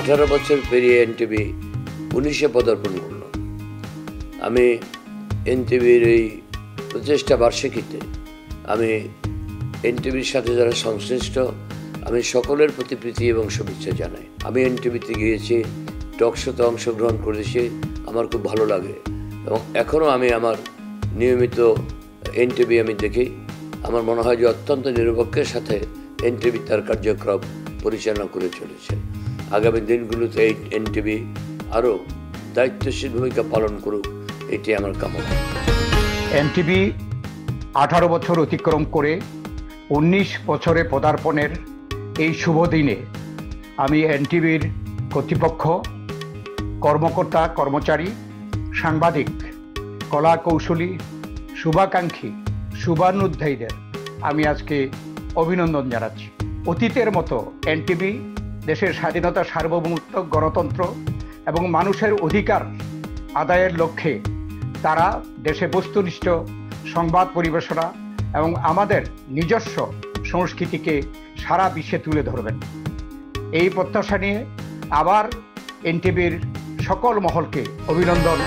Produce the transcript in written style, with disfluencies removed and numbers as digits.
18 বছর পেরিয়ে এনটিভি 19-এ পদার্পণ করল। আমি এনটিভির এই প্রচেষ্টা বার্ষিকীতে আমি এনটিভির সাথে যারা সংশ্লিষ্ট আমি সকলের প্রতি প্রীতি এবং শুভেচ্ছা জানাই। আমি এনটিভিতে গিয়েছি, টক শোতে অংশগ্রহণ করেছি, আমার খুব ভালো লাগে এবং এখনও আমি আমার নিয়মিত এনটিভি আমি দেখি। আমার মনে হয় যে অত্যন্ত নিরপেক্ষের সাথে এনটিভি তার কার্যক্রম পরিচালনা করে চলেছে। আগামী দিনগুলোতে এই এনটিভি আরও দায়িত্বশীল ভূমিকা পালন করুক, এটি আমার কামনা। এনটিভি 18 বছর অতিক্রম করে 19 বছরে পদার্পণের এই শুভ দিনে আমি এনটিভির কর্তৃপক্ষ, কর্মকর্তা, কর্মচারী, সাংবাদিক, কলা কৌশলী, শুভাকাঙ্ক্ষী, শুভানুধ্যায়ীদের আমি আজকে অভিনন্দন জানাচ্ছি। অতীতের মতো এনটিভি দেশের স্বাধীনতা, সার্বভৌমত্ব, গণতন্ত্র এবং মানুষের অধিকার আদায়ের লক্ষ্যে তারা দেশে বস্তুনিষ্ঠ সংবাদ পরিবেশনা এবং আমাদের নিজস্ব সংস্কৃতিকে সারা বিশ্বে তুলে ধরবেন। এই প্রত্যাশা নিয়ে আবার এনটিভির সকল মহলকে অভিনন্দন